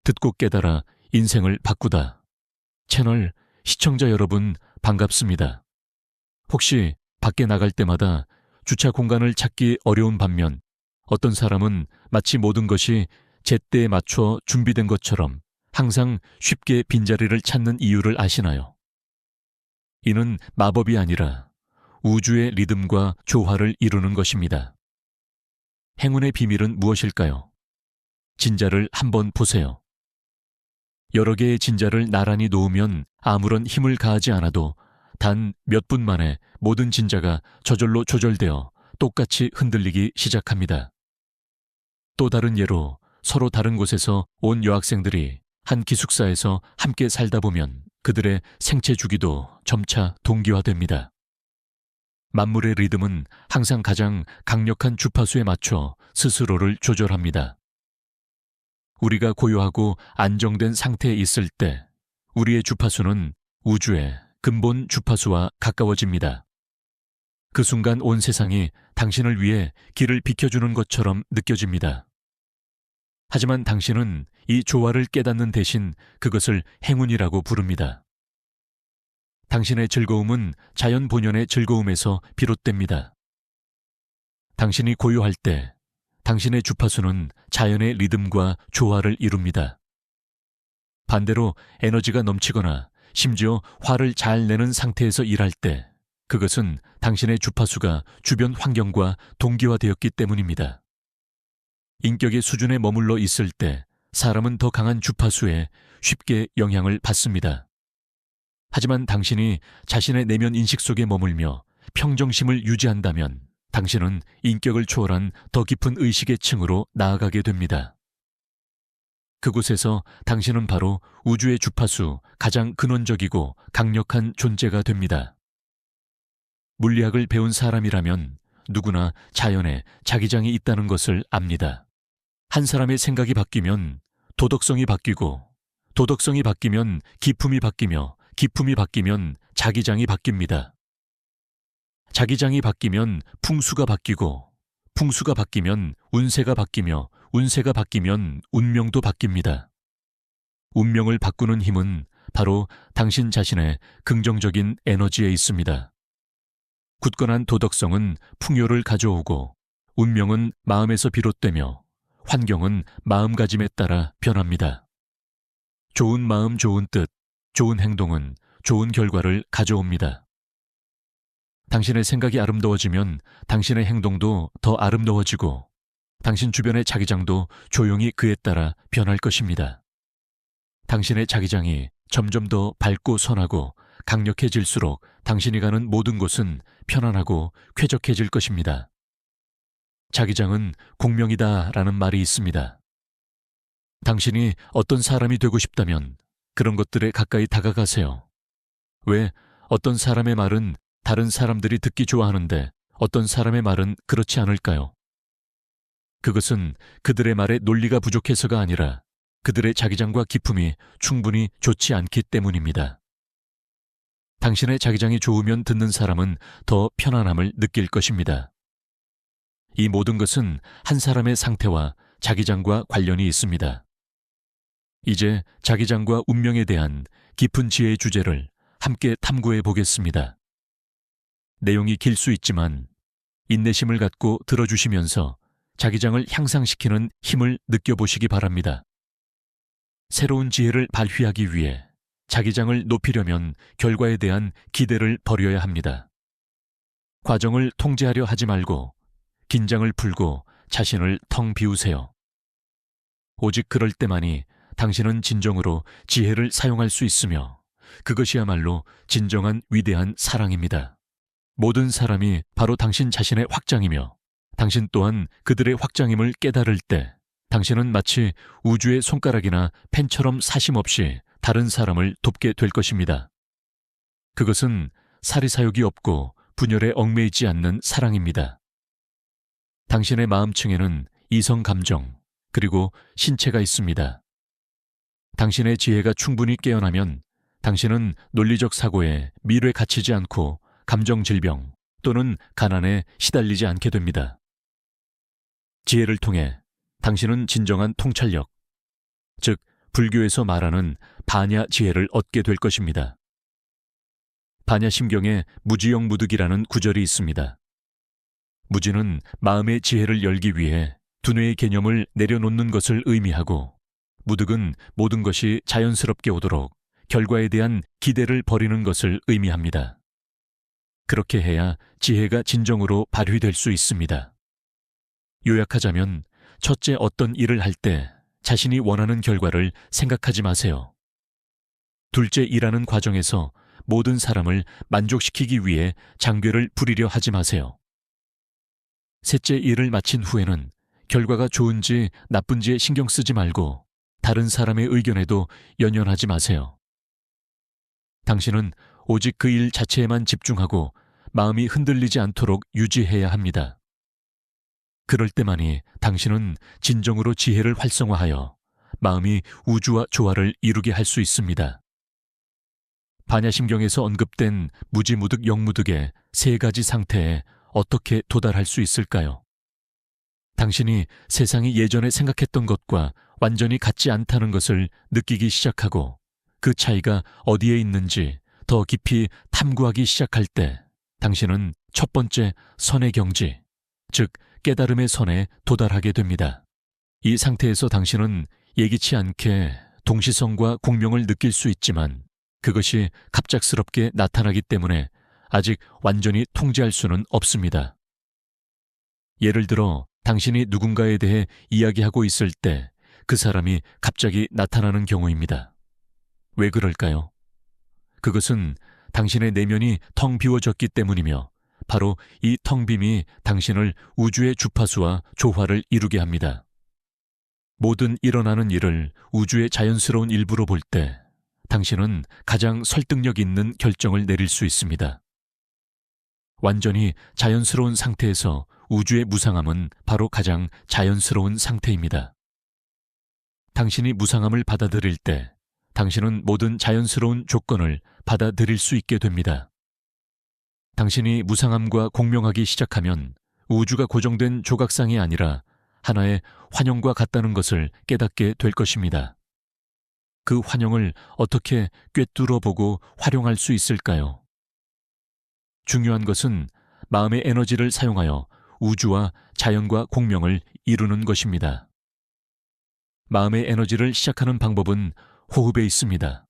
듣고 깨달아 인생을 바꾸다. 채널 시청자 여러분 반갑습니다. 혹시 밖에 나갈 때마다 주차 공간을 찾기 어려운 반면 어떤 사람은 마치 모든 것이 제때에 맞춰 준비된 것처럼 항상 쉽게 빈자리를 찾는 이유를 아시나요? 이는 마법이 아니라 우주의 리듬과 조화를 이루는 것입니다. 행운의 비밀은 무엇일까요? 진자를 한번 보세요. 여러 개의 진자를 나란히 놓으면 아무런 힘을 가하지 않아도 단 몇 분 만에 모든 진자가 저절로 조절되어 똑같이 흔들리기 시작합니다. 또 다른 예로 서로 다른 곳에서 온 여학생들이 한 기숙사에서 함께 살다 보면 그들의 생체 주기도 점차 동기화됩니다. 만물의 리듬은 항상 가장 강력한 주파수에 맞춰 스스로를 조절합니다. 우리가 고요하고 안정된 상태에 있을 때 우리의 주파수는 우주의 근본 주파수와 가까워집니다. 그 순간 온 세상이 당신을 위해 길을 비켜주는 것처럼 느껴집니다. 하지만 당신은 이 조화를 깨닫는 대신 그것을 행운이라고 부릅니다. 당신의 즐거움은 자연 본연의 즐거움에서 비롯됩니다. 당신이 고요할 때 당신의 주파수는 자연의 리듬과 조화를 이룹니다. 반대로 에너지가 넘치거나 심지어 화를 잘 내는 상태에서 일할 때 그것은 당신의 주파수가 주변 환경과 동기화되었기 때문입니다. 인격의 수준에 머물러 있을 때 사람은 더 강한 주파수에 쉽게 영향을 받습니다. 하지만 당신이 자신의 내면 인식 속에 머물며 평정심을 유지한다면 당신은 인격을 초월한 더 깊은 의식의 층으로 나아가게 됩니다. 그곳에서 당신은 바로 우주의 주파수 가장 근원적이고 강력한 존재가 됩니다. 물리학을 배운 사람이라면 누구나 자연에 자기장이 있다는 것을 압니다. 한 사람의 생각이 바뀌면 도덕성이 바뀌고 도덕성이 바뀌면 기품이 바뀌며 기품이 바뀌면 자기장이 바뀝니다. 자기장이 바뀌면 풍수가 바뀌고 풍수가 바뀌면 운세가 바뀌며 운세가 바뀌면 운명도 바뀝니다. 운명을 바꾸는 힘은 바로 당신 자신의 긍정적인 에너지에 있습니다. 굳건한 도덕성은 풍요를 가져오고 운명은 마음에서 비롯되며 환경은 마음가짐에 따라 변합니다. 좋은 마음, 좋은 뜻, 좋은 행동은 좋은 결과를 가져옵니다. 당신의 생각이 아름다워지면 당신의 행동도 더 아름다워지고 당신 주변의 자기장도 조용히 그에 따라 변할 것입니다. 당신의 자기장이 점점 더 밝고 선하고 강력해질수록 당신이 가는 모든 곳은 편안하고 쾌적해질 것입니다. 자기장은 공명이다라는 말이 있습니다. 당신이 어떤 사람이 되고 싶다면 그런 것들에 가까이 다가가세요. 왜 어떤 사람의 말은 다른 사람들이 듣기 좋아하는데 어떤 사람의 말은 그렇지 않을까요? 그것은 그들의 말에 논리가 부족해서가 아니라 그들의 자기장과 기품이 충분히 좋지 않기 때문입니다. 당신의 자기장이 좋으면 듣는 사람은 더 편안함을 느낄 것입니다. 이 모든 것은 한 사람의 상태와 자기장과 관련이 있습니다. 이제 자기장과 운명에 대한 깊은 지혜의 주제를 함께 탐구해 보겠습니다. 내용이 길 수 있지만 인내심을 갖고 들어주시면서 자기장을 향상시키는 힘을 느껴보시기 바랍니다. 새로운 지혜를 발휘하기 위해 자기장을 높이려면 결과에 대한 기대를 버려야 합니다. 과정을 통제하려 하지 말고 긴장을 풀고 자신을 텅 비우세요. 오직 그럴 때만이 당신은 진정으로 지혜를 사용할 수 있으며 그것이야말로 진정한 위대한 사랑입니다. 모든 사람이 바로 당신 자신의 확장이며 당신 또한 그들의 확장임을 깨달을 때 당신은 마치 우주의 손가락이나 펜처럼 사심없이 다른 사람을 돕게 될 것입니다. 그것은 사리사욕이 없고 분열에 얽매이지 않는 사랑입니다. 당신의 마음층에는 이성 감정 그리고 신체가 있습니다. 당신의 지혜가 충분히 깨어나면 당신은 논리적 사고에 미래 갇히지 않고 감정 질병 또는 가난에 시달리지 않게 됩니다. 지혜를 통해 당신은 진정한 통찰력, 즉 불교에서 말하는 반야 지혜를 얻게 될 것입니다. 반야심경에 무지영무득이라는 구절이 있습니다. 무지는 마음의 지혜를 열기 위해 두뇌의 개념을 내려놓는 것을 의미하고, 무득은 모든 것이 자연스럽게 오도록 결과에 대한 기대를 버리는 것을 의미합니다. 그렇게 해야 지혜가 진정으로 발휘될 수 있습니다. 요약하자면, 첫째, 어떤 일을 할 때 자신이 원하는 결과를 생각하지 마세요. 둘째, 일하는 과정에서 모든 사람을 만족시키기 위해 장괴를 부리려 하지 마세요. 셋째, 일을 마친 후에는 결과가 좋은지 나쁜지에 신경 쓰지 말고 다른 사람의 의견에도 연연하지 마세요. 당신은 오직 그 일 자체에만 집중하고 마음이 흔들리지 않도록 유지해야 합니다. 그럴 때만이 당신은 진정으로 지혜를 활성화하여 마음이 우주와 조화를 이루게 할 수 있습니다. 반야심경에서 언급된 무지무득 영무득의 세 가지 상태에 어떻게 도달할 수 있을까요? 당신이 세상이 예전에 생각했던 것과 완전히 같지 않다는 것을 느끼기 시작하고, 그 차이가 어디에 있는지 더 깊이 탐구하기 시작할 때 당신은 첫 번째 선의 경지, 즉 깨달음의 선에 도달하게 됩니다. 이 상태에서 당신은 예기치 않게 동시성과 공명을 느낄 수 있지만, 그것이 갑작스럽게 나타나기 때문에 아직 완전히 통제할 수는 없습니다. 예를 들어 당신이 누군가에 대해 이야기하고 있을 때 그 사람이 갑자기 나타나는 경우입니다. 왜 그럴까요? 그것은 당신의 내면이 텅 비워졌기 때문이며, 바로 이 텅 빔이 당신을 우주의 주파수와 조화를 이루게 합니다. 모든 일어나는 일을 우주의 자연스러운 일부로 볼 때 당신은 가장 설득력 있는 결정을 내릴 수 있습니다. 완전히 자연스러운 상태에서 우주의 무상함은 바로 가장 자연스러운 상태입니다. 당신이 무상함을 받아들일 때 당신은 모든 자연스러운 조건을 받아들일 수 있게 됩니다. 당신이 무상함과 공명하기 시작하면 우주가 고정된 조각상이 아니라 하나의 환영과 같다는 것을 깨닫게 될 것입니다. 그 환영을 어떻게 꿰뚫어 보고 활용할 수 있을까요? 중요한 것은 마음의 에너지를 사용하여 우주와 자연과 공명을 이루는 것입니다. 마음의 에너지를 시작하는 방법은 호흡에 있습니다.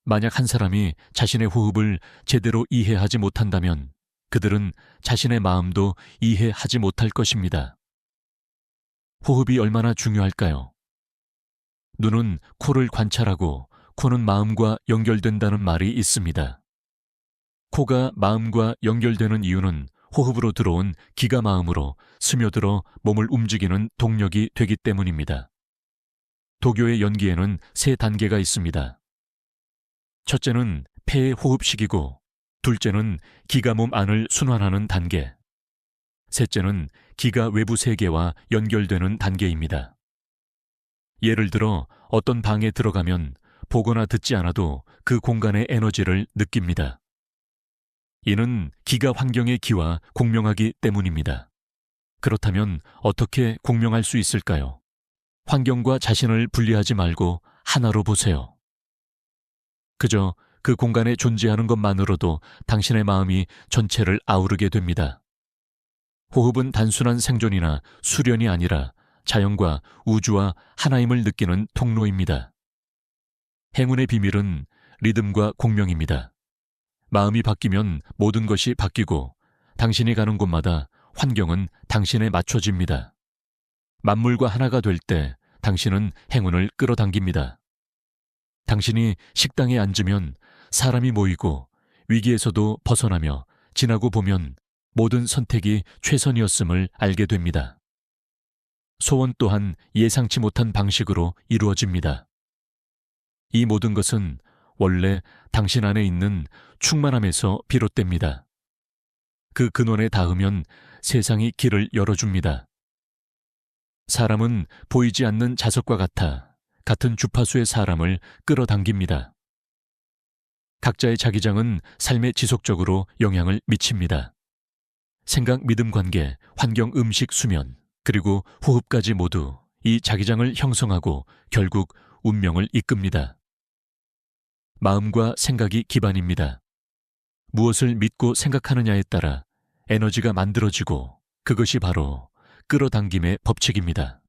만약 한 사람이 자신의 호흡을 제대로 이해하지 못한다면 그들은 자신의 마음도 이해하지 못할 것입니다. 호흡이 얼마나 중요할까요? 눈은 코를 관찰하고 코는 마음과 연결된다는 말이 있습니다. 코가 마음과 연결되는 이유는 호흡으로 들어온 기가 마음으로 스며들어 몸을 움직이는 동력이 되기 때문입니다. 도교의 연기에는 세 단계가 있습니다. 첫째는 폐의 호흡식이고, 둘째는 기가 몸 안을 순환하는 단계, 셋째는 기가 외부 세계와 연결되는 단계입니다. 예를 들어 어떤 방에 들어가면 보거나 듣지 않아도 그 공간의 에너지를 느낍니다. 이는 기가 환경의 기와 공명하기 때문입니다. 그렇다면 어떻게 공명할 수 있을까요? 환경과 자신을 분리하지 말고 하나로 보세요. 그저 그 공간에 존재하는 것만으로도 당신의 마음이 전체를 아우르게 됩니다. 호흡은 단순한 생존이나 수련이 아니라 자연과 우주와 하나임을 느끼는 통로입니다. 행운의 비밀은 리듬과 공명입니다. 마음이 바뀌면 모든 것이 바뀌고, 당신이 가는 곳마다 환경은 당신에 맞춰집니다. 만물과 하나가 될 때 당신은 행운을 끌어당깁니다. 당신이 식당에 앉으면 사람이 모이고 위기에서도 벗어나며 지나고 보면 모든 선택이 최선이었음을 알게 됩니다. 소원 또한 예상치 못한 방식으로 이루어집니다. 이 모든 것은 원래 당신 안에 있는 충만함에서 비롯됩니다. 그 근원에 닿으면 세상이 길을 열어줍니다. 사람은 보이지 않는 자석과 같은 주파수의 사람을 끌어당깁니다. 각자의 자기장은 삶에 지속적으로 영향을 미칩니다. 생각, 믿음, 관계, 환경, 음식, 수면, 그리고 호흡까지 모두 이 자기장을 형성하고 결국 운명을 이끕니다. 마음과 생각이 기반입니다. 무엇을 믿고 생각하느냐에 따라 에너지가 만들어지고 그것이 바로 끌어당김의 법칙입니다.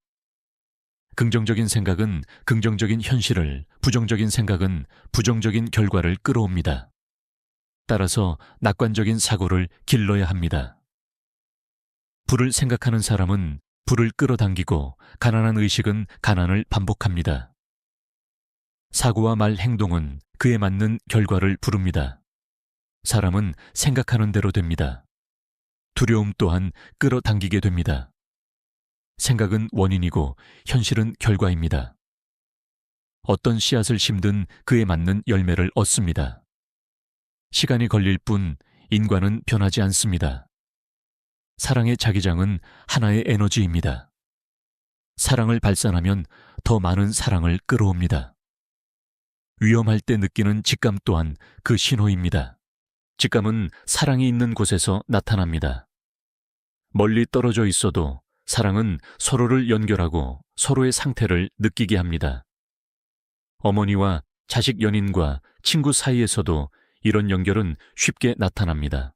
긍정적인 생각은 긍정적인 현실을, 부정적인 생각은 부정적인 결과를 끌어옵니다. 따라서 낙관적인 사고를 길러야 합니다. 불을 생각하는 사람은 불을 끌어당기고 가난한 의식은 가난을 반복합니다. 사고와 말 행동은 그에 맞는 결과를 부릅니다. 사람은 생각하는 대로 됩니다. 두려움 또한 끌어당기게 됩니다. 생각은 원인이고 현실은 결과입니다. 어떤 씨앗을 심든 그에 맞는 열매를 얻습니다. 시간이 걸릴 뿐 인과는 변하지 않습니다. 사랑의 자기장은 하나의 에너지입니다. 사랑을 발산하면 더 많은 사랑을 끌어옵니다. 위험할 때 느끼는 직감 또한 그 신호입니다. 직감은 사랑이 있는 곳에서 나타납니다. 멀리 떨어져 있어도 사랑은 서로를 연결하고 서로의 상태를 느끼게 합니다. 어머니와 자식 연인과 친구 사이에서도 이런 연결은 쉽게 나타납니다.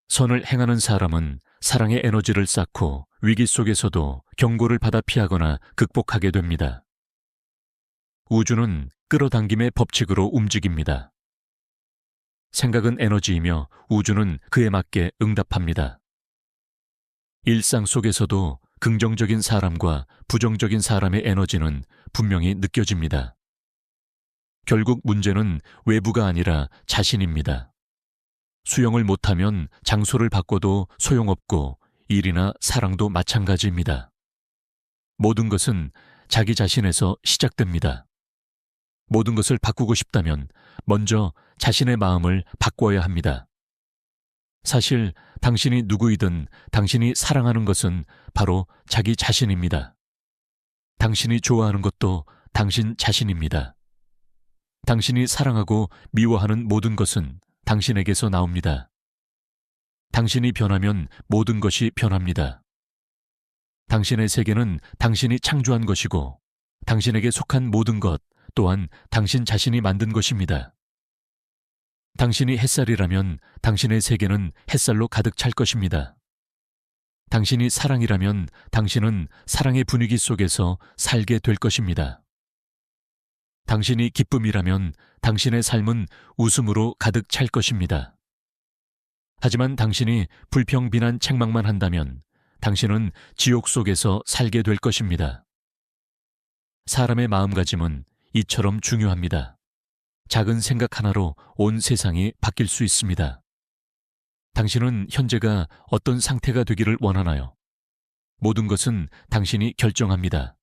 선을 행하는 사람은 사랑의 에너지를 쌓고 위기 속에서도 경고를 받아 피하거나 극복하게 됩니다. 우주는 끌어당김의 법칙으로 움직입니다. 생각은 에너지이며 우주는 그에 맞게 응답합니다. 일상 속에서도 긍정적인 사람과 부정적인 사람의 에너지는 분명히 느껴집니다. 결국 문제는 외부가 아니라 자신입니다. 수영을 못하면 장소를 바꿔도 소용없고 일이나 사랑도 마찬가지입니다. 모든 것은 자기 자신에서 시작됩니다. 모든 것을 바꾸고 싶다면 먼저 자신의 마음을 바꿔야 합니다. 사실 당신이 누구이든 당신이 사랑하는 것은 바로 자기 자신입니다. 당신이 좋아하는 것도 당신 자신입니다. 당신이 사랑하고 미워하는 모든 것은 당신에게서 나옵니다. 당신이 변하면 모든 것이 변합니다. 당신의 세계는 당신이 창조한 것이고 당신에게 속한 모든 것 또한 당신 자신이 만든 것입니다. 당신이 햇살이라면 당신의 세계는 햇살로 가득 찰 것입니다. 당신이 사랑이라면 당신은 사랑의 분위기 속에서 살게 될 것입니다. 당신이 기쁨이라면 당신의 삶은 웃음으로 가득 찰 것입니다. 하지만 당신이 불평, 비난, 책망만 한다면 당신은 지옥 속에서 살게 될 것입니다. 사람의 마음가짐은 이처럼 중요합니다. 작은 생각 하나로 온 세상이 바뀔 수 있습니다. 당신은 현재가 어떤 상태가 되기를 원하나요? 모든 것은 당신이 결정합니다.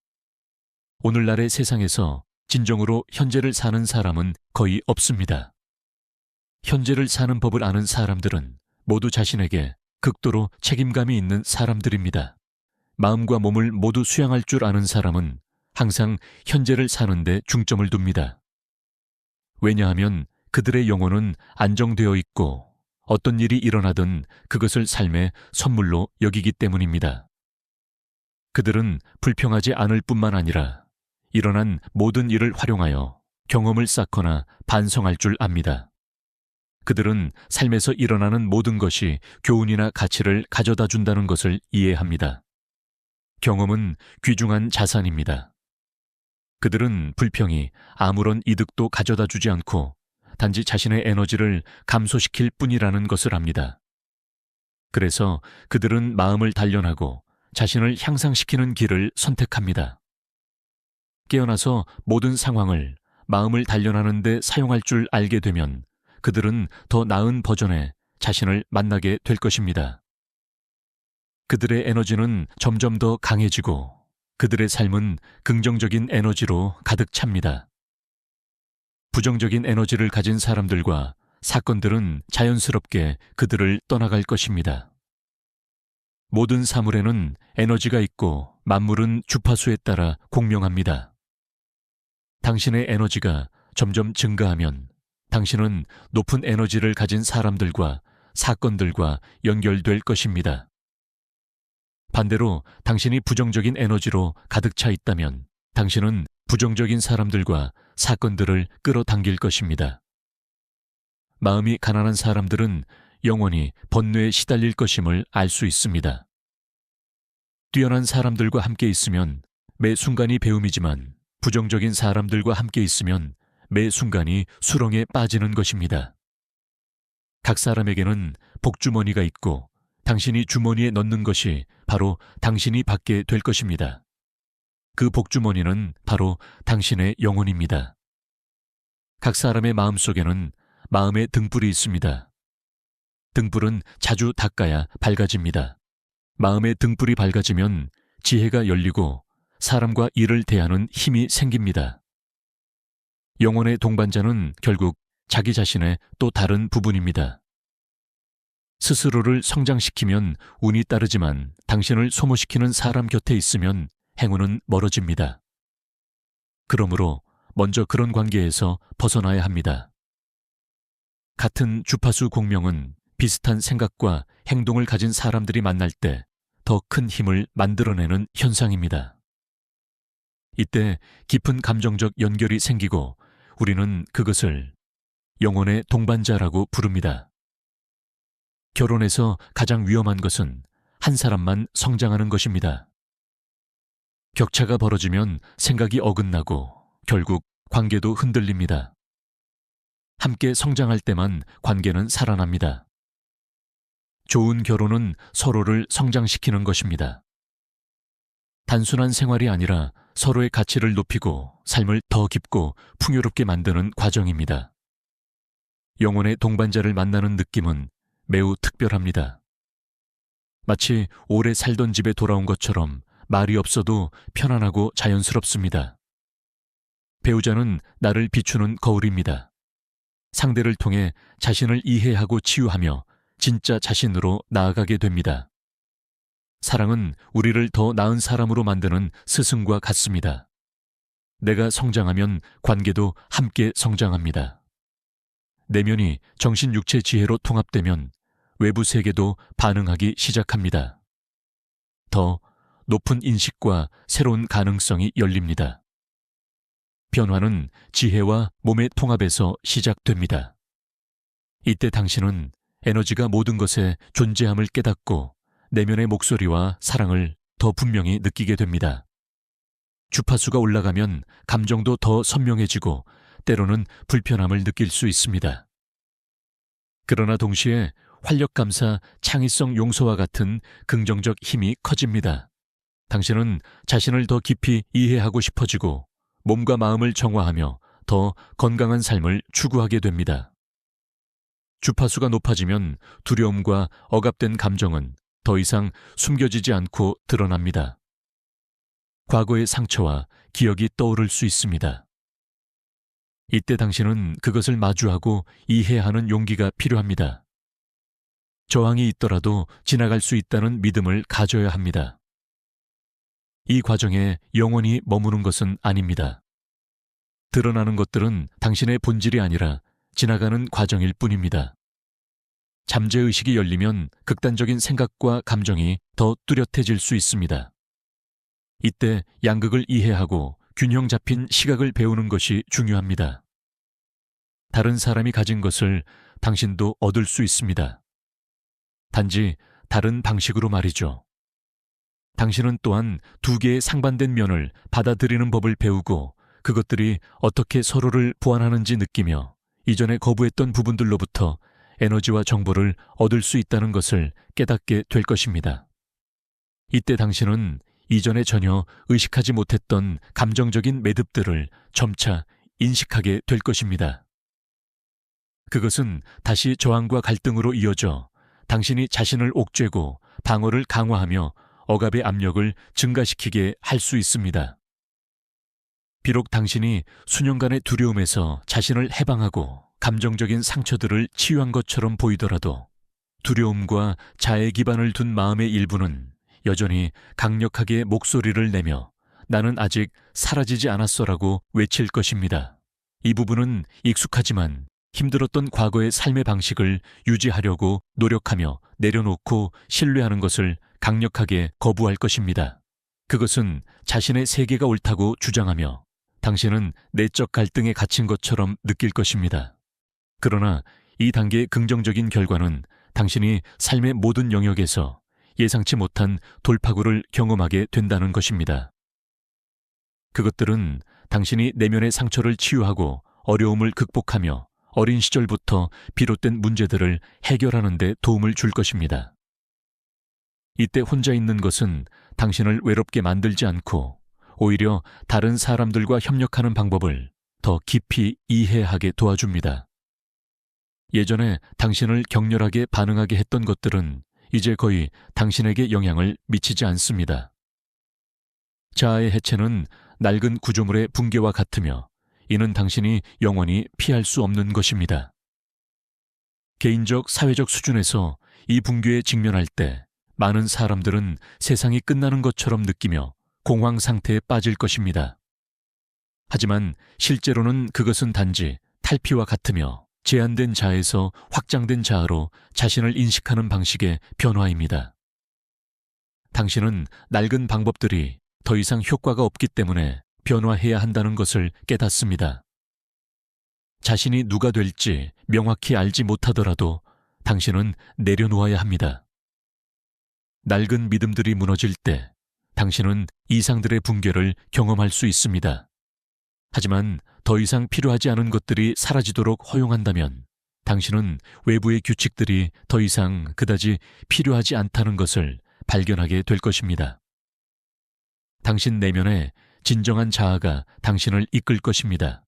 오늘날의 세상에서 진정으로 현재를 사는 사람은 거의 없습니다. 현재를 사는 법을 아는 사람들은 모두 자신에게 극도로 책임감이 있는 사람들입니다. 마음과 몸을 모두 수양할 줄 아는 사람은 항상 현재를 사는데 중점을 둡니다. 왜냐하면 그들의 영혼은 안정되어 있고 어떤 일이 일어나든 그것을 삶의 선물로 여기기 때문입니다. 그들은 불평하지 않을 뿐만 아니라 일어난 모든 일을 활용하여 경험을 쌓거나 반성할 줄 압니다. 그들은 삶에서 일어나는 모든 것이 교훈이나 가치를 가져다 준다는 것을 이해합니다. 경험은 귀중한 자산입니다. 그들은 불평이 아무런 이득도 가져다 주지 않고 단지 자신의 에너지를 감소시킬 뿐이라는 것을 압니다. 그래서 그들은 마음을 단련하고 자신을 향상시키는 길을 선택합니다. 깨어나서 모든 상황을 마음을 단련하는 데 사용할 줄 알게 되면 그들은 더 나은 버전의 자신을 만나게 될 것입니다. 그들의 에너지는 점점 더 강해지고 그들의 삶은 긍정적인 에너지로 가득 찹니다. 부정적인 에너지를 가진 사람들과 사건들은 자연스럽게 그들을 떠나갈 것입니다. 모든 사물에는 에너지가 있고 만물은 주파수에 따라 공명합니다. 당신의 에너지가 점점 증가하면 당신은 높은 에너지를 가진 사람들과 사건들과 연결될 것입니다. 반대로 당신이 부정적인 에너지로 가득 차 있다면 당신은 부정적인 사람들과 사건들을 끌어당길 것입니다. 마음이 가난한 사람들은 영원히 번뇌에 시달릴 것임을 알 수 있습니다. 뛰어난 사람들과 함께 있으면 매 순간이 배움이지만 부정적인 사람들과 함께 있으면 매 순간이 수렁에 빠지는 것입니다. 각 사람에게는 복주머니가 있고 당신이 주머니에 넣는 것이 바로 당신이 받게 될 것입니다. 그 복주머니는 바로 당신의 영혼입니다. 각 사람의 마음속에는 마음의 등불이 있습니다. 등불은 자주 닦아야 밝아집니다. 마음의 등불이 밝아지면 지혜가 열리고 사람과 일을 대하는 힘이 생깁니다. 영혼의 동반자는 결국 자기 자신의 또 다른 부분입니다. 스스로를 성장시키면 운이 따르지만 당신을 소모시키는 사람 곁에 있으면 행운은 멀어집니다. 그러므로 먼저 그런 관계에서 벗어나야 합니다. 같은 주파수 공명은 비슷한 생각과 행동을 가진 사람들이 만날 때 더 큰 힘을 만들어내는 현상입니다. 이때 깊은 감정적 연결이 생기고 우리는 그것을 영혼의 동반자라고 부릅니다. 결혼에서 가장 위험한 것은 한 사람만 성장하는 것입니다. 격차가 벌어지면 생각이 어긋나고 결국 관계도 흔들립니다. 함께 성장할 때만 관계는 살아납니다. 좋은 결혼은 서로를 성장시키는 것입니다. 단순한 생활이 아니라 서로의 가치를 높이고 삶을 더 깊고 풍요롭게 만드는 과정입니다. 영혼의 동반자를 만나는 느낌은 매우 특별합니다. 마치 오래 살던 집에 돌아온 것처럼 말이 없어도 편안하고 자연스럽습니다. 배우자는 나를 비추는 거울입니다. 상대를 통해 자신을 이해하고 치유하며 진짜 자신으로 나아가게 됩니다. 사랑은 우리를 더 나은 사람으로 만드는 스승과 같습니다. 내가 성장하면 관계도 함께 성장합니다. 내면이 정신, 육체, 지혜로 통합되면 외부 세계도 반응하기 시작합니다. 더 높은 인식과 새로운 가능성이 열립니다. 변화는 지혜와 몸의 통합에서 시작됩니다. 이때 당신은 에너지가 모든 것의 존재함을 깨닫고 내면의 목소리와 사랑을 더 분명히 느끼게 됩니다. 주파수가 올라가면 감정도 더 선명해지고 때로는 불편함을 느낄 수 있습니다. 그러나 동시에 활력감사, 창의성 용서와 같은 긍정적 힘이 커집니다. 당신은 자신을 더 깊이 이해하고 싶어지고 몸과 마음을 정화하며 더 건강한 삶을 추구하게 됩니다. 주파수가 높아지면 두려움과 억압된 감정은 더 이상 숨겨지지 않고 드러납니다. 과거의 상처와 기억이 떠오를 수 있습니다. 이때 당신은 그것을 마주하고 이해하는 용기가 필요합니다. 저항이 있더라도 지나갈 수 있다는 믿음을 가져야 합니다. 이 과정에 영원히 머무는 것은 아닙니다. 드러나는 것들은 당신의 본질이 아니라 지나가는 과정일 뿐입니다. 잠재의식이 열리면 극단적인 생각과 감정이 더 뚜렷해질 수 있습니다. 이때 양극을 이해하고 균형 잡힌 시각을 배우는 것이 중요합니다. 다른 사람이 가진 것을 당신도 얻을 수 있습니다. 단지 다른 방식으로 말이죠. 당신은 또한 두 개의 상반된 면을 받아들이는 법을 배우고 그것들이 어떻게 서로를 보완하는지 느끼며 이전에 거부했던 부분들로부터 에너지와 정보를 얻을 수 있다는 것을 깨닫게 될 것입니다. 이때 당신은 이전에 전혀 의식하지 못했던 감정적인 매듭들을 점차 인식하게 될 것입니다. 그것은 다시 저항과 갈등으로 이어져 당신이 자신을 옥죄고 방어를 강화하며 억압의 압력을 증가시키게 할 수 있습니다. 비록 당신이 수년간의 두려움에서 자신을 해방하고 감정적인 상처들을 치유한 것처럼 보이더라도 두려움과 자애 기반을 둔 마음의 일부는 여전히 강력하게 목소리를 내며 나는 아직 사라지지 않았어라고 외칠 것입니다. 이 부분은 익숙하지만 힘들었던 과거의 삶의 방식을 유지하려고 노력하며 내려놓고 신뢰하는 것을 강력하게 거부할 것입니다. 그것은 자신의 세계가 옳다고 주장하며 당신은 내적 갈등에 갇힌 것처럼 느낄 것입니다. 그러나 이 단계의 긍정적인 결과는 당신이 삶의 모든 영역에서 예상치 못한 돌파구를 경험하게 된다는 것입니다. 그것들은 당신이 내면의 상처를 치유하고 어려움을 극복하며 어린 시절부터 비롯된 문제들을 해결하는 데 도움을 줄 것입니다. 이때 혼자 있는 것은 당신을 외롭게 만들지 않고 오히려 다른 사람들과 협력하는 방법을 더 깊이 이해하게 도와줍니다. 예전에 당신을 격렬하게 반응하게 했던 것들은 이제 거의 당신에게 영향을 미치지 않습니다. 자아의 해체는 낡은 구조물의 붕괴와 같으며 이는 당신이 영원히 피할 수 없는 것입니다. 개인적, 사회적 수준에서 이 붕괴에 직면할 때 많은 사람들은 세상이 끝나는 것처럼 느끼며 공황 상태에 빠질 것입니다. 하지만 실제로는 그것은 단지 탈피와 같으며 제한된 자아에서 확장된 자아로 자신을 인식하는 방식의 변화입니다. 당신은 낡은 방법들이 더 이상 효과가 없기 때문에 변화해야 한다는 것을 깨닫습니다. 자신이 누가 될지 명확히 알지 못하더라도 당신은 내려놓아야 합니다. 낡은 믿음들이 무너질 때 당신은 이상들의 붕괴를 경험할 수 있습니다. 하지만 더 이상 필요하지 않은 것들이 사라지도록 허용한다면 당신은 외부의 규칙들이 더 이상 그다지 필요하지 않다는 것을 발견하게 될 것입니다. 당신 내면에 진정한 자아가 당신을 이끌 것입니다.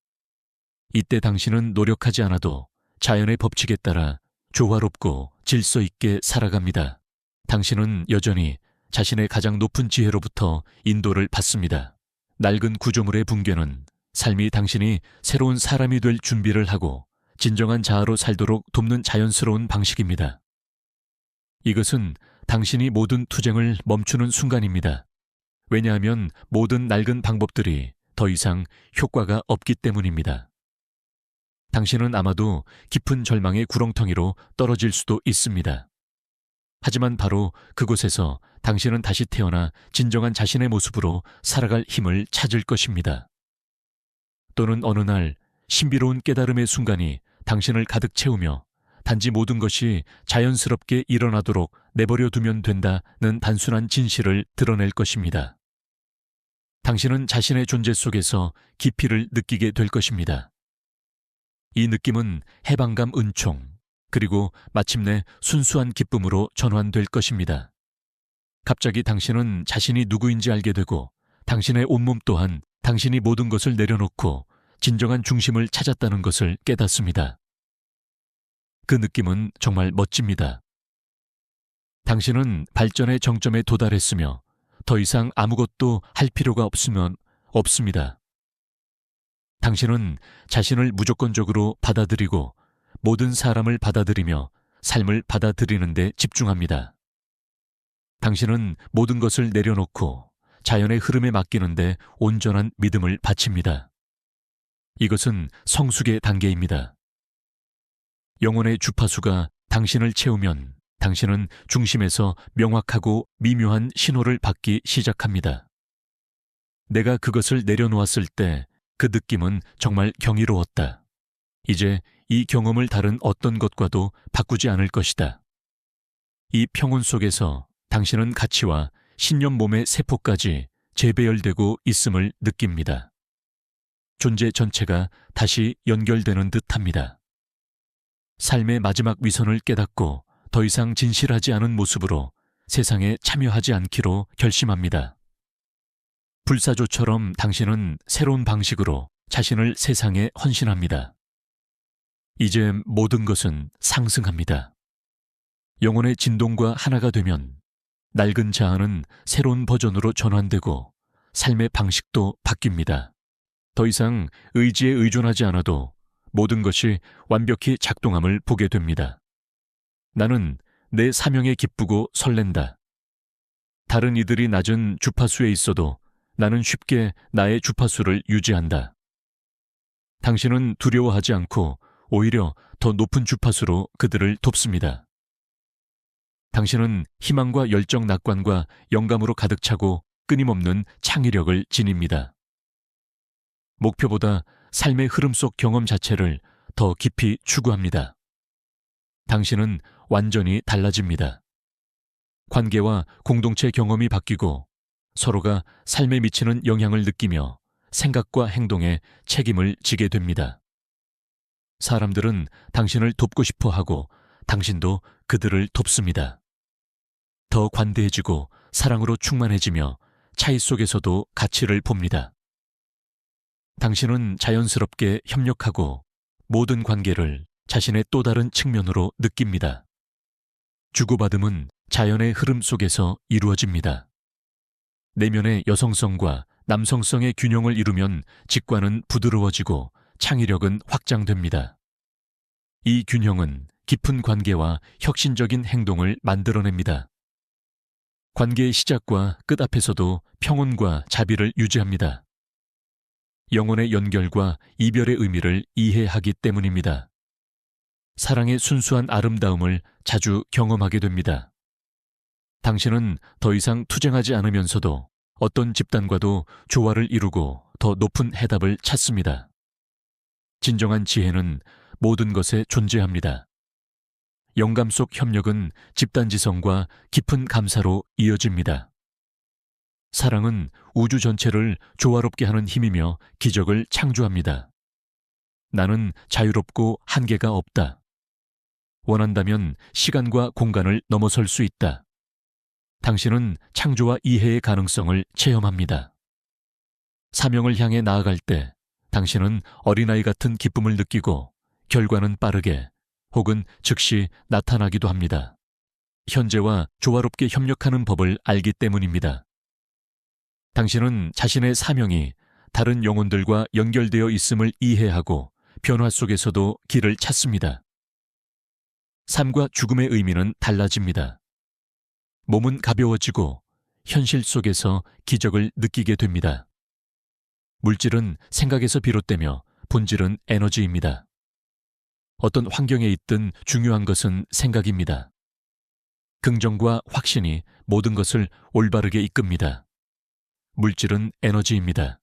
이때 당신은 노력하지 않아도 자연의 법칙에 따라 조화롭고 질서 있게 살아갑니다. 당신은 여전히 자신의 가장 높은 지혜로부터 인도를 받습니다. 낡은 구조물의 붕괴는 삶이 당신이 새로운 사람이 될 준비를 하고 진정한 자아로 살도록 돕는 자연스러운 방식입니다. 이것은 당신이 모든 투쟁을 멈추는 순간입니다. 왜냐하면 모든 낡은 방법들이 더 이상 효과가 없기 때문입니다. 당신은 아마도 깊은 절망의 구렁텅이로 떨어질 수도 있습니다. 하지만 바로 그곳에서 당신은 다시 태어나 진정한 자신의 모습으로 살아갈 힘을 찾을 것입니다. 또는 어느 날 신비로운 깨달음의 순간이 당신을 가득 채우며 단지 모든 것이 자연스럽게 일어나도록 내버려 두면 된다는 단순한 진실을 드러낼 것입니다. 당신은 자신의 존재 속에서 깊이를 느끼게 될 것입니다. 이 느낌은 해방감 은총, 그리고 마침내 순수한 기쁨으로 전환될 것입니다. 갑자기 당신은 자신이 누구인지 알게 되고 당신의 온몸 또한 당신이 모든 것을 내려놓고 진정한 중심을 찾았다는 것을 깨닫습니다. 그 느낌은 정말 멋집니다. 당신은 발전의 정점에 도달했으며 더 이상 아무것도 할 필요가 없습니다. 당신은 자신을 무조건적으로 받아들이고 모든 사람을 받아들이며 삶을 받아들이는 데 집중합니다. 당신은 모든 것을 내려놓고 자연의 흐름에 맡기는데 온전한 믿음을 바칩니다. 이것은 성숙의 단계입니다. 영혼의 주파수가 당신을 채우면 당신은 중심에서 명확하고 미묘한 신호를 받기 시작합니다. 내가 그것을 내려놓았을 때 그 느낌은 정말 경이로웠다. 이제 이 경험을 다른 어떤 것과도 바꾸지 않을 것이다. 이 평온 속에서 당신은 가치와 신념 몸의 세포까지 재배열되고 있음을 느낍니다. 존재 전체가 다시 연결되는 듯합니다. 삶의 마지막 위선을 깨닫고 더 이상 진실하지 않은 모습으로 세상에 참여하지 않기로 결심합니다. 불사조처럼 당신은 새로운 방식으로 자신을 세상에 헌신합니다. 이제 모든 것은 상승합니다. 영혼의 진동과 하나가 되면 낡은 자아는 새로운 버전으로 전환되고 삶의 방식도 바뀝니다. 더 이상 의지에 의존하지 않아도 모든 것이 완벽히 작동함을 보게 됩니다. 나는 내 사명에 기쁘고 설렌다. 다른 이들이 낮은 주파수에 있어도 나는 쉽게 나의 주파수를 유지한다. 당신은 두려워하지 않고 오히려 더 높은 주파수로 그들을 돕습니다. 당신은 희망과 열정 낙관과 영감으로 가득 차고 끊임없는 창의력을 지닙니다. 목표보다 삶의 흐름 속 경험 자체를 더 깊이 추구합니다. 당신은 완전히 달라집니다. 관계와 공동체 경험이 바뀌고 서로가 삶에 미치는 영향을 느끼며 생각과 행동에 책임을 지게 됩니다. 사람들은 당신을 돕고 싶어 하고 당신도 그들을 돕습니다. 더 관대해지고 사랑으로 충만해지며 차이 속에서도 가치를 봅니다. 당신은 자연스럽게 협력하고 모든 관계를 자신의 또 다른 측면으로 느낍니다. 주고받음은 자연의 흐름 속에서 이루어집니다. 내면의 여성성과 남성성의 균형을 이루면 직관은 부드러워지고 창의력은 확장됩니다. 이 균형은 깊은 관계와 혁신적인 행동을 만들어냅니다. 관계의 시작과 끝 앞에서도 평온과 자비를 유지합니다. 영혼의 연결과 이별의 의미를 이해하기 때문입니다. 사랑의 순수한 아름다움을 자주 경험하게 됩니다. 당신은 더 이상 투쟁하지 않으면서도 어떤 집단과도 조화를 이루고 더 높은 해답을 찾습니다. 진정한 지혜는 모든 것에 존재합니다. 영감 속 협력은 집단지성과 깊은 감사로 이어집니다. 사랑은 우주 전체를 조화롭게 하는 힘이며 기적을 창조합니다. 나는 자유롭고 한계가 없다. 원한다면 시간과 공간을 넘어설 수 있다. 당신은 창조와 이해의 가능성을 체험합니다. 사명을 향해 나아갈 때 당신은 어린아이 같은 기쁨을 느끼고 결과는 빠르게 혹은 즉시 나타나기도 합니다. 현재와 조화롭게 협력하는 법을 알기 때문입니다. 당신은 자신의 사명이 다른 영혼들과 연결되어 있음을 이해하고 변화 속에서도 길을 찾습니다. 삶과 죽음의 의미는 달라집니다. 몸은 가벼워지고 현실 속에서 기적을 느끼게 됩니다. 물질은 생각에서 비롯되며 본질은 에너지입니다. 어떤 환경에 있든 중요한 것은 생각입니다. 긍정과 확신이 모든 것을 올바르게 이끕니다. 물질은 에너지입니다.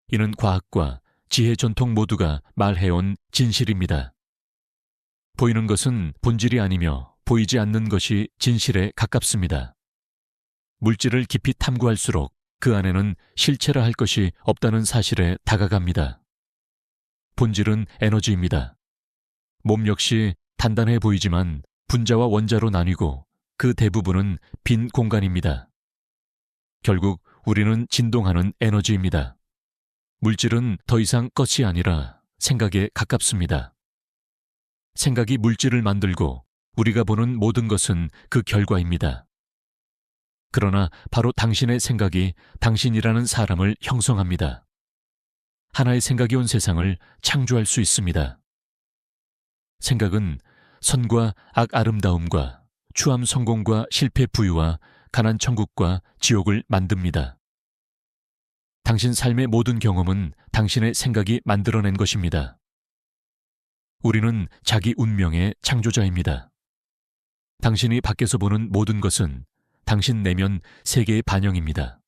이는 과학과 지혜 전통 모두가 말해온 진실입니다. 보이는 것은 본질이 아니며 보이지 않는 것이 진실에 가깝습니다. 물질을 깊이 탐구할수록 그 안에는 실체라 할 것이 없다는 사실에 다가갑니다. 본질은 에너지입니다. 몸 역시 단단해 보이지만 분자와 원자로 나뉘고 그 대부분은 빈 공간입니다. 결국 우리는 진동하는 에너지입니다. 물질은 더 이상 것이 아니라 생각에 가깝습니다. 생각이 물질을 만들고 우리가 보는 모든 것은 그 결과입니다. 그러나 바로 당신의 생각이 당신이라는 사람을 형성합니다. 하나의 생각이 온 세상을 창조할 수 있습니다. 생각은 선과 악 아름다움과 추함 성공과 실패 부유와 가난 천국과 지옥을 만듭니다. 당신 삶의 모든 경험은 당신의 생각이 만들어낸 것입니다. 우리는 자기 운명의 창조자입니다. 당신이 밖에서 보는 모든 것은 당신 내면 세계의 반영입니다.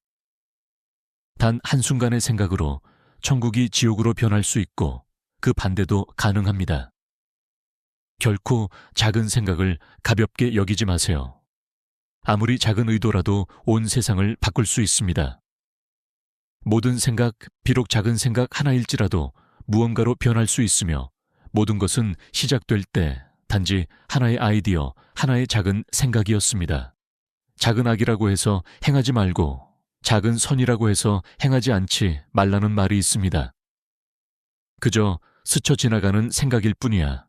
단 한순간의 생각으로 천국이 지옥으로 변할 수 있고 그 반대도 가능합니다. 결코 작은 생각을 가볍게 여기지 마세요. 아무리 작은 의도라도 온 세상을 바꿀 수 있습니다. 모든 생각, 비록 작은 생각 하나일지라도 무언가로 변할 수 있으며 모든 것은 시작될 때 단지 하나의 아이디어, 하나의 작은 생각이었습니다. 작은 악이라고 해서 행하지 말고 작은 선이라고 해서 행하지 않지 말라는 말이 있습니다. 그저 스쳐 지나가는 생각일 뿐이야.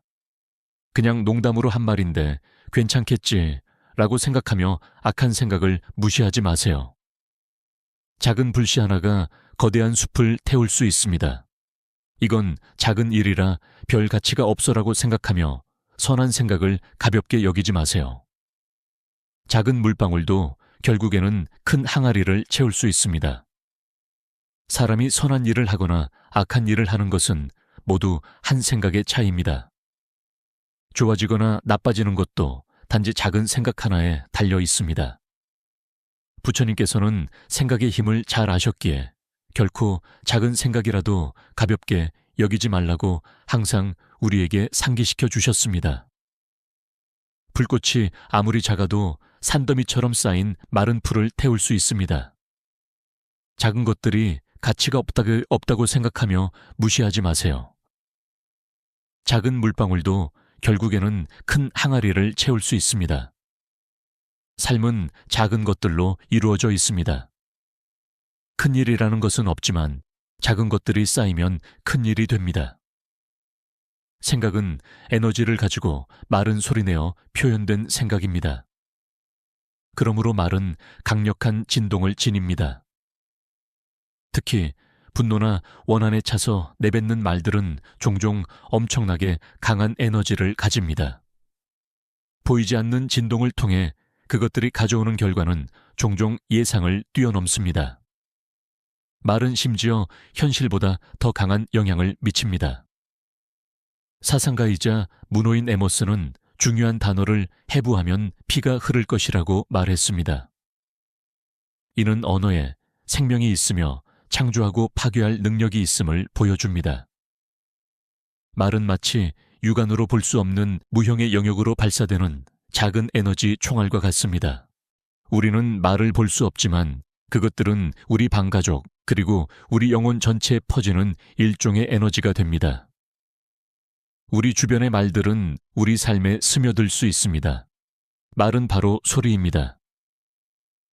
그냥 농담으로 한 말인데 괜찮겠지 라고 생각하며 악한 생각을 무시하지 마세요. 작은 불씨 하나가 거대한 숲을 태울 수 있습니다. 이건 작은 일이라 별 가치가 없어라고 생각하며 선한 생각을 가볍게 여기지 마세요. 작은 물방울도 결국에는 큰 항아리를 채울 수 있습니다. 사람이 선한 일을 하거나 악한 일을 하는 것은 모두 한 생각의 차이입니다. 좋아지거나 나빠지는 것도 단지 작은 생각 하나에 달려 있습니다. 부처님께서는 생각의 힘을 잘 아셨기에 결코 작은 생각이라도 가볍게 여기지 말라고 항상 우리에게 상기시켜 주셨습니다. 불꽃이 아무리 작아도 산더미처럼 쌓인 마른 풀을 태울 수 있습니다. 작은 것들이 가치가 없다고 생각하며 무시하지 마세요. 작은 물방울도 결국에는 큰 항아리를 채울 수 있습니다. 삶은 작은 것들로 이루어져 있습니다. 큰 일이라는 것은 없지만 작은 것들이 쌓이면 큰 일이 됩니다. 생각은 에너지를 가지고 마른 소리내어 표현된 생각입니다. 그러므로 말은 강력한 진동을 지닙니다. 특히 분노나 원한에 차서 내뱉는 말들은 종종 엄청나게 강한 에너지를 가집니다. 보이지 않는 진동을 통해 그것들이 가져오는 결과는 종종 예상을 뛰어넘습니다. 말은 심지어 현실보다 더 강한 영향을 미칩니다. 사상가이자 문호인 에머스는 중요한 단어를 해부하면 피가 흐를 것이라고 말했습니다. 이는 언어에 생명이 있으며 창조하고 파괴할 능력이 있음을 보여줍니다. 말은 마치 육안으로 볼 수 없는 무형의 영역으로 발사되는 작은 에너지 총알과 같습니다. 우리는 말을 볼 수 없지만 그것들은 우리 방가족 그리고 우리 영혼 전체에 퍼지는 일종의 에너지가 됩니다. 우리 주변의 말들은 우리 삶에 스며들 수 있습니다. 말은 바로 소리입니다.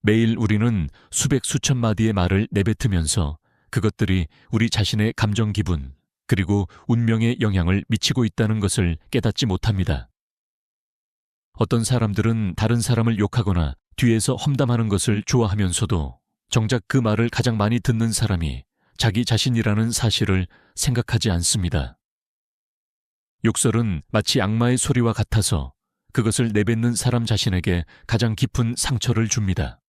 매일 우리는 수백 수천 마디의 말을 내뱉으면서 그것들이 우리 자신의 감정 기분 그리고 운명에 영향을 미치고 있다는 것을 깨닫지 못합니다. 어떤 사람들은 다른 사람을 욕하거나 뒤에서 험담하는 것을 좋아하면서도 정작 그 말을 가장 많이 듣는 사람이 자기 자신이라는 사실을 생각하지 않습니다. 욕설은 마치 악마의 소리와 같아서 그것을 내뱉는 사람 자신에게 가장 깊은 상처를 줍니다.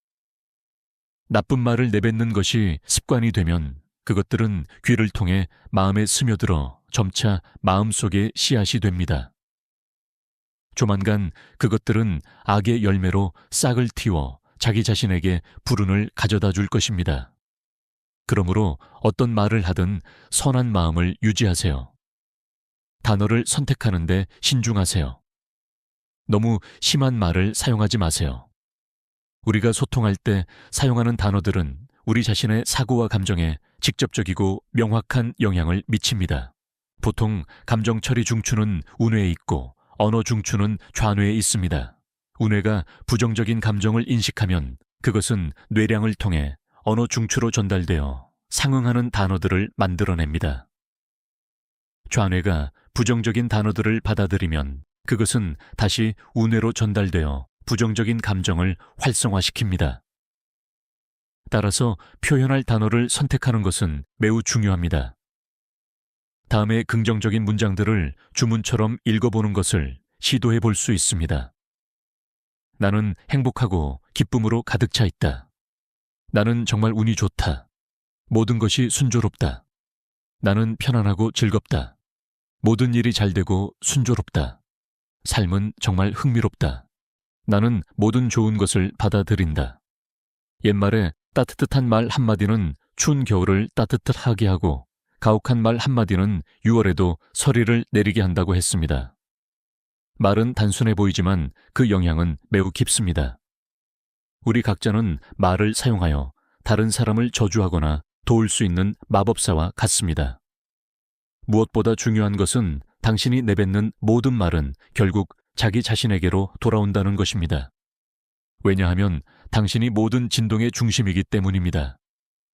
나쁜 말을 내뱉는 것이 습관이 되면 그것들은 귀를 통해 마음에 스며들어 점차 마음속에 씨앗이 됩니다. 조만간 그것들은 악의 열매로 싹을 틔워 자기 자신에게 불운을 가져다 줄 것입니다. 그러므로 어떤 말을 하든 선한 마음을 유지하세요. 단어를 선택하는데 신중하세요. 너무 심한 말을 사용하지 마세요. 우리가 소통할 때 사용하는 단어들은 우리 자신의 사고와 감정에 직접적이고 명확한 영향을 미칩니다. 보통 감정 처리 중추는 우뇌에 있고 언어 중추는 좌뇌에 있습니다. 우뇌가 부정적인 감정을 인식하면 그것은 뇌량을 통해 언어 중추로 전달되어 상응하는 단어들을 만들어냅니다. 좌뇌가 부정적인 단어들을 받아들이면 그것은 다시 우뇌로 전달되어 부정적인 감정을 활성화시킵니다. 따라서 표현할 단어를 선택하는 것은 매우 중요합니다. 다음에 긍정적인 문장들을 주문처럼 읽어보는 것을 시도해 볼 수 있습니다. 나는 행복하고 기쁨으로 가득 차 있다. 나는 정말 운이 좋다. 모든 것이 순조롭다. 나는 편안하고 즐겁다. 모든 일이 잘 되고 순조롭다. 삶은 정말 흥미롭다. 나는 모든 좋은 것을 받아들인다. 옛말에 따뜻한 말 한마디는 추운 겨울을 따뜻하게 하고 가혹한 말 한마디는 6월에도 서리를 내리게 한다고 했습니다. 말은 단순해 보이지만 그 영향은 매우 깊습니다. 우리 각자는 말을 사용하여 다른 사람을 저주하거나 도울 수 있는 마법사와 같습니다. 무엇보다 중요한 것은 당신이 내뱉는 모든 말은 결국 자기 자신에게로 돌아온다는 것입니다. 왜냐하면 당신이 모든 진동의 중심이기 때문입니다.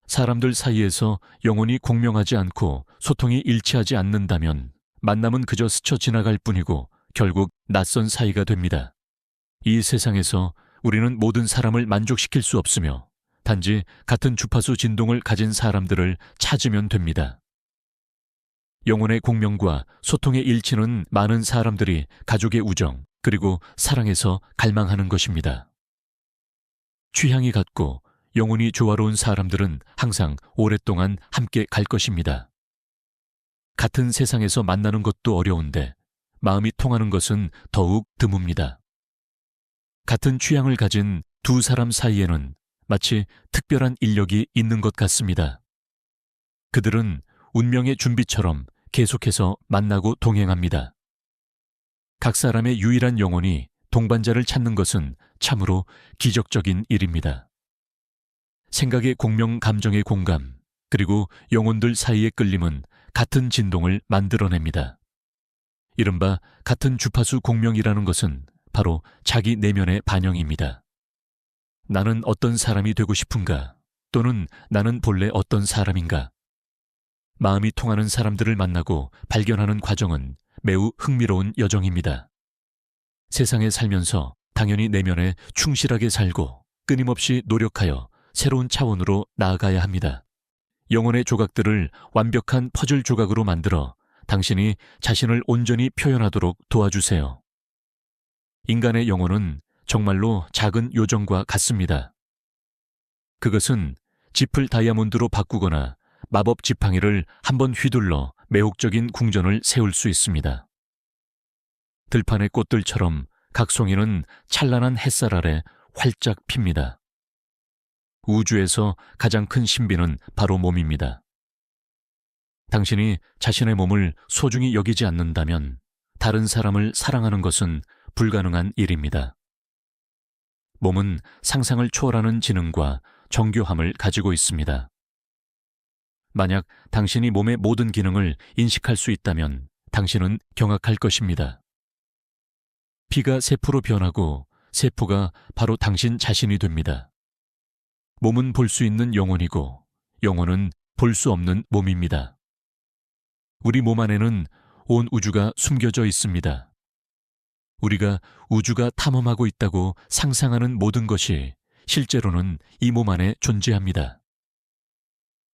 사람들 사이에서 영혼이 공명하지 않고 소통이 일치하지 않는다면 만남은 그저 스쳐 지나갈 뿐이고 결국 낯선 사이가 됩니다. 이 세상에서 우리는 모든 사람을 만족시킬 수 없으며 단지 같은 주파수 진동을 가진 사람들을 찾으면 됩니다. 영혼의 공명과 소통의 일치는 많은 사람들이 가족의 우정 그리고 사랑에서 갈망하는 것입니다. 취향이 같고 영혼이 조화로운 사람들은 항상 오랫동안 함께 갈 것입니다. 같은 세상에서 만나는 것도 어려운데 마음이 통하는 것은 더욱 드뭅니다. 같은 취향을 가진 두 사람 사이에는 마치 특별한 인력이 있는 것 같습니다. 그들은 운명의 준비처럼 계속해서 만나고 동행합니다. 각 사람의 유일한 영혼이 동반자를 찾는 것은 참으로 기적적인 일입니다. 생각의 공명, 감정의 공감, 그리고 영혼들 사이의 끌림은 같은 진동을 만들어냅니다. 이른바 같은 주파수 공명이라는 것은 바로 자기 내면의 반영입니다. 나는 어떤 사람이 되고 싶은가? 또는 나는 본래 어떤 사람인가? 마음이 통하는 사람들을 만나고 발견하는 과정은 매우 흥미로운 여정입니다. 세상에 살면서 당연히 내면에 충실하게 살고 끊임없이 노력하여 새로운 차원으로 나아가야 합니다. 영혼의 조각들을 완벽한 퍼즐 조각으로 만들어 당신이 자신을 온전히 표현하도록 도와주세요. 인간의 영혼은 정말로 작은 요정과 같습니다. 그것은 짚을 다이아몬드로 바꾸거나 마법 지팡이를 한번 휘둘러 매혹적인 궁전을 세울 수 있습니다. 들판의 꽃들처럼 각송이는 찬란한 햇살 아래 활짝 핍니다. 우주에서 가장 큰 신비는 바로 몸입니다. 당신이 자신의 몸을 소중히 여기지 않는다면 다른 사람을 사랑하는 것은 불가능한 일입니다. 몸은 상상을 초월하는 지능과 정교함을 가지고 있습니다. 만약 당신이 몸의 모든 기능을 인식할 수 있다면 당신은 경악할 것입니다. 피가 세포로 변하고 세포가 바로 당신 자신이 됩니다. 몸은 볼 수 있는 영혼이고 영혼은 볼 수 없는 몸입니다. 우리 몸 안에는 온 우주가 숨겨져 있습니다. 우리가 우주가 탐험하고 있다고 상상하는 모든 것이 실제로는 이 몸 안에 존재합니다.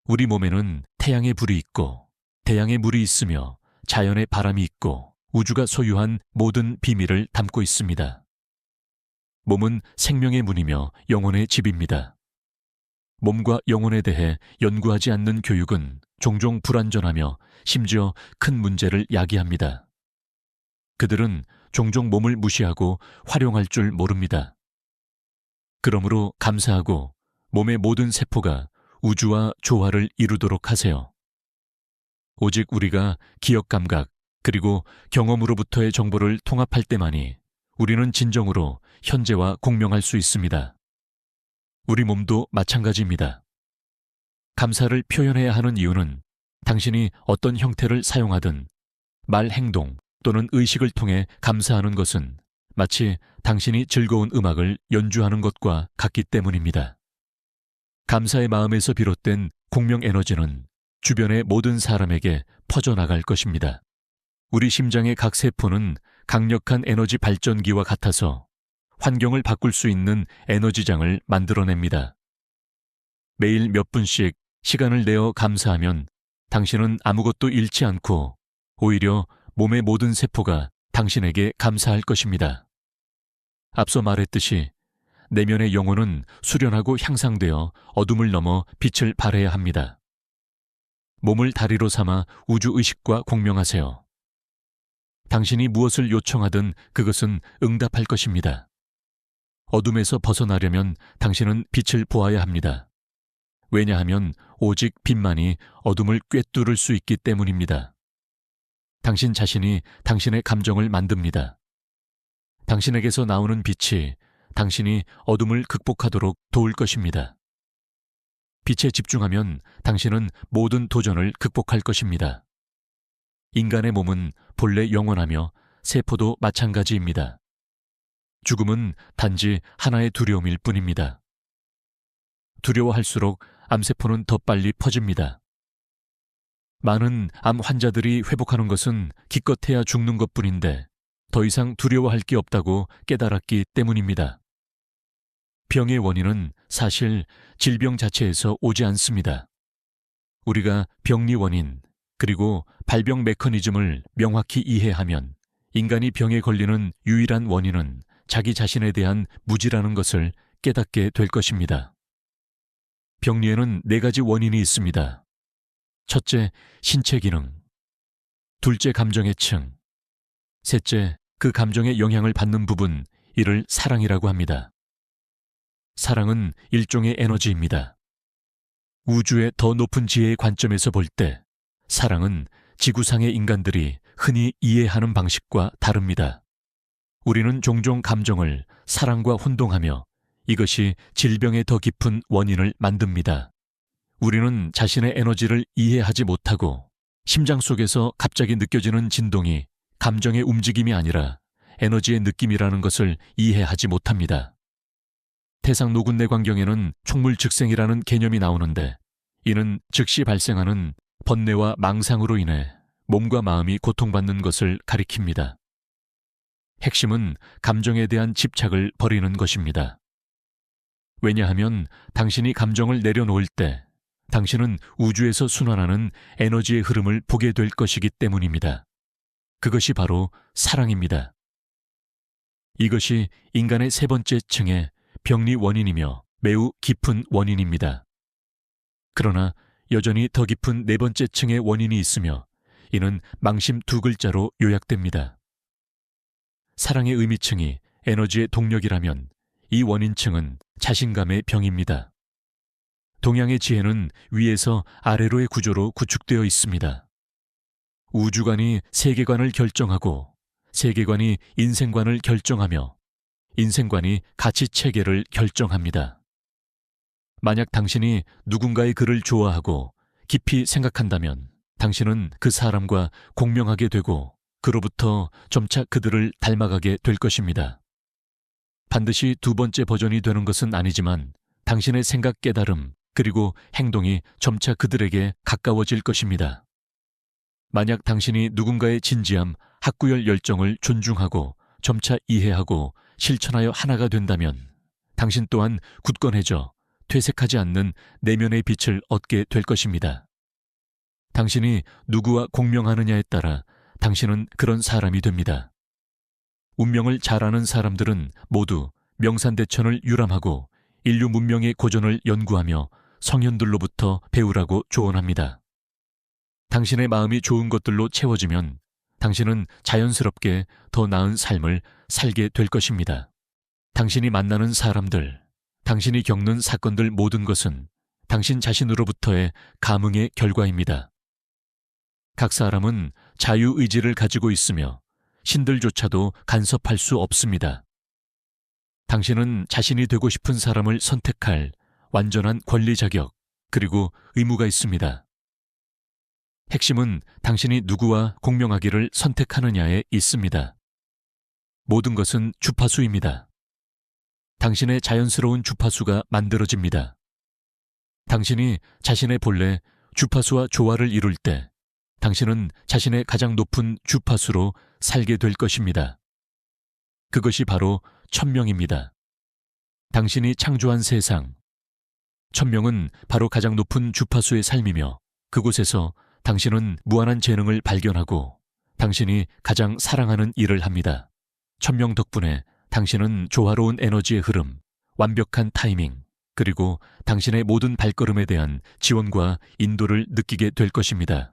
우리 몸에는 태양의 불이 있고 태양의 물이 있으며 자연의 바람이 있고 우주가 소유한 모든 비밀을 담고 있습니다. 몸은 생명의 문이며 영혼의 집입니다. 몸과 영혼에 대해 연구하지 않는 교육은 종종 불완전하며 심지어 큰 문제를 야기합니다. 그들은 종종 몸을 무시하고 활용할 줄 모릅니다. 그러므로 감사하고 몸의 모든 세포가 우주와 조화를 이루도록 하세요. 오직 우리가 기억 감각 그리고 경험으로부터의 정보를 통합할 때만이 우리는 진정으로 현재와 공명할 수 있습니다. 우리 몸도 마찬가지입니다. 감사를 표현해야 하는 이유는 당신이 어떤 형태를 사용하든 말, 행동 또는 의식을 통해 감사하는 것은 마치 당신이 즐거운 음악을 연주하는 것과 같기 때문입니다. 감사의 마음에서 비롯된 공명 에너지는 주변의 모든 사람에게 퍼져나갈 것입니다. 우리 심장의 각 세포는 강력한 에너지 발전기와 같아서 환경을 바꿀 수 있는 에너지장을 만들어냅니다. 매일 몇 분씩 시간을 내어 감사하면 당신은 아무것도 잃지 않고 오히려 몸의 모든 세포가 당신에게 감사할 것입니다. 앞서 말했듯이 내면의 영혼은 수련하고 향상되어 어둠을 넘어 빛을 발해야 합니다. 몸을 다리로 삼아 우주의식과 공명하세요. 당신이 무엇을 요청하든 그것은 응답할 것입니다. 어둠에서 벗어나려면 당신은 빛을 보아야 합니다. 왜냐하면 오직 빛만이 어둠을 꿰뚫을 수 있기 때문입니다. 당신 자신이 당신의 감정을 만듭니다. 당신에게서 나오는 빛이 당신이 어둠을 극복하도록 도울 것입니다. 빛에 집중하면 당신은 모든 도전을 극복할 것입니다. 인간의 몸은 본래 영원하며 세포도 마찬가지입니다. 죽음은 단지 하나의 두려움일 뿐입니다. 두려워할수록 암세포는 더 빨리 퍼집니다. 많은 암 환자들이 회복하는 것은 기껏해야 죽는 것뿐인데 더 이상 두려워할 게 없다고 깨달았기 때문입니다. 병의 원인은 사실 질병 자체에서 오지 않습니다. 우리가 병리 원인 그리고 발병 메커니즘을 명확히 이해하면 인간이 병에 걸리는 유일한 원인은 자기 자신에 대한 무지라는 것을 깨닫게 될 것입니다. 병리에는 4가지 원인이 있습니다. 첫째, 신체 기능. 둘째, 감정의 층. 셋째, 그 감정의 영향을 받는 부분, 이를 사랑이라고 합니다. 사랑은 일종의 에너지입니다. 우주의 더 높은 지혜의 관점에서 볼 때 사랑은 지구상의 인간들이 흔히 이해하는 방식과 다릅니다. 우리는 종종 감정을 사랑과 혼동하며 이것이 질병의 더 깊은 원인을 만듭니다. 우리는 자신의 에너지를 이해하지 못하고 심장 속에서 갑자기 느껴지는 진동이 감정의 움직임이 아니라 에너지의 느낌이라는 것을 이해하지 못합니다. 태상 노군내광경에는 촉물즉생이라는 개념이 나오는데 이는 즉시 발생하는 번뇌와 망상으로 인해 몸과 마음이 고통받는 것을 가리킵니다. 핵심은 감정에 대한 집착을 버리는 것입니다. 왜냐하면 당신이 감정을 내려놓을 때 당신은 우주에서 순환하는 에너지의 흐름을 보게 될 것이기 때문입니다. 그것이 바로 사랑입니다. 이것이 인간의 세 번째 층의 병리 원인이며 매우 깊은 원인입니다. 그러나 여전히 더 깊은 네 번째 층의 원인이 있으며 이는 망심 두 글자로 요약됩니다. 사랑의 의미층이 에너지의 동력이라면 이 원인층은 자신감의 병입니다. 동양의 지혜는 위에서 아래로의 구조로 구축되어 있습니다. 우주관이 세계관을 결정하고 세계관이 인생관을 결정하며 인생관이 가치체계를 결정합니다. 만약 당신이 누군가의 글을 좋아하고 깊이 생각한다면 당신은 그 사람과 공명하게 되고 그로부터 점차 그들을 닮아가게 될 것입니다. 반드시 두 번째 버전이 되는 것은 아니지만 당신의 생각 깨달음 그리고 행동이 점차 그들에게 가까워질 것입니다. 만약 당신이 누군가의 진지함, 학구열 열정을 존중하고 점차 이해하고 실천하여 하나가 된다면 당신 또한 굳건해져 퇴색하지 않는 내면의 빛을 얻게 될 것입니다. 당신이 누구와 공명하느냐에 따라 당신은 그런 사람이 됩니다. 운명을 잘 아는 사람들은 모두 명산대천을 유람하고 인류 문명의 고전을 연구하며 성현들로부터 배우라고 조언합니다. 당신의 마음이 좋은 것들로 채워지면 당신은 자연스럽게 더 나은 삶을 살게 될 것입니다. 당신이 만나는 사람들, 당신이 겪는 사건들 모든 것은 당신 자신으로부터의 감흥의 결과입니다. 각 사람은 자유의지를 가지고 있으며 신들조차도 간섭할 수 없습니다. 당신은 자신이 되고 싶은 사람을 선택할 완전한 권리 자격 그리고 의무가 있습니다. 핵심은 당신이 누구와 공명하기를 선택하느냐에 있습니다. 모든 것은 주파수입니다. 당신의 자연스러운 주파수가 만들어집니다. 당신이 자신의 본래 주파수와 조화를 이룰 때 당신은 자신의 가장 높은 주파수로 살게 될 것입니다. 그것이 바로 천명입니다. 당신이 창조한 세상, 천명은 바로 가장 높은 주파수의 삶이며 그곳에서 당신은 무한한 재능을 발견하고 당신이 가장 사랑하는 일을 합니다. 천명 덕분에 당신은 조화로운 에너지의 흐름, 완벽한 타이밍, 그리고 당신의 모든 발걸음에 대한 지원과 인도를 느끼게 될 것입니다.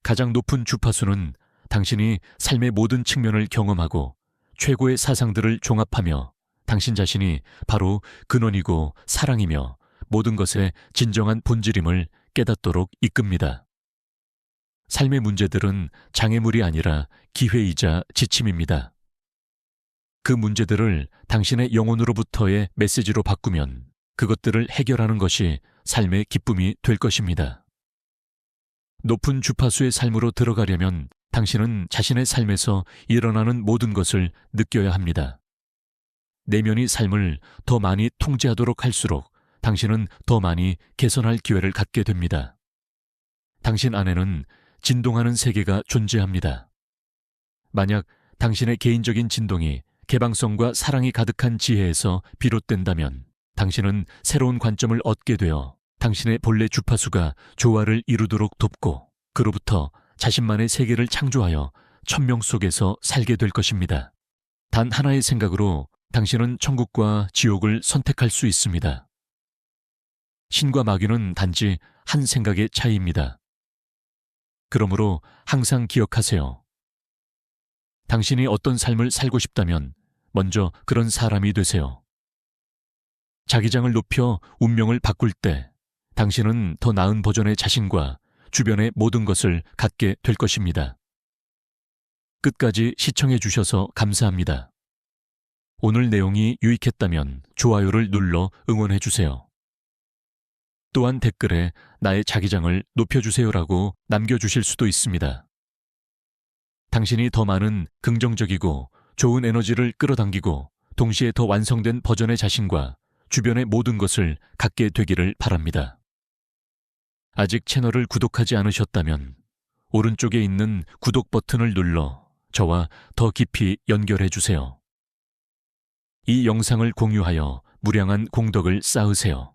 가장 높은 주파수는 당신이 삶의 모든 측면을 경험하고 최고의 사상들을 종합하며 당신 자신이 바로 근원이고 사랑이며 모든 것의 진정한 본질임을 깨닫도록 이끕니다. 삶의 문제들은 장애물이 아니라 기회이자 지침입니다. 그 문제들을 당신의 영혼으로부터의 메시지로 바꾸면 그것들을 해결하는 것이 삶의 기쁨이 될 것입니다. 높은 주파수의 삶으로 들어가려면 당신은 자신의 삶에서 일어나는 모든 것을 느껴야 합니다. 내면이 삶을 더 많이 통제하도록 할수록 당신은 더 많이 개선할 기회를 갖게 됩니다. 당신 안에는 진동하는 세계가 존재합니다. 만약 당신의 개인적인 진동이 개방성과 사랑이 가득한 지혜에서 비롯된다면 당신은 새로운 관점을 얻게 되어 당신의 본래 주파수가 조화를 이루도록 돕고 그로부터 자신만의 세계를 창조하여 천명 속에서 살게 될 것입니다. 단 하나의 생각으로 당신은 천국과 지옥을 선택할 수 있습니다. 신과 마귀는 단지 한 생각의 차이입니다. 그러므로 항상 기억하세요. 당신이 어떤 삶을 살고 싶다면 먼저 그런 사람이 되세요. 자기장을 높여 운명을 바꿀 때 당신은 더 나은 버전의 자신과 주변의 모든 것을 갖게 될 것입니다. 끝까지 시청해 주셔서 감사합니다. 오늘 내용이 유익했다면 좋아요를 눌러 응원해 주세요. 또한 댓글에 나의 자기장을 높여주세요라고 남겨주실 수도 있습니다. 당신이 더 많은 긍정적이고 좋은 에너지를 끌어당기고 동시에 더 완성된 버전의 자신과 주변의 모든 것을 갖게 되기를 바랍니다. 아직 채널을 구독하지 않으셨다면 오른쪽에 있는 구독 버튼을 눌러 저와 더 깊이 연결해 주세요. 이 영상을 공유하여 무량한 공덕을 쌓으세요.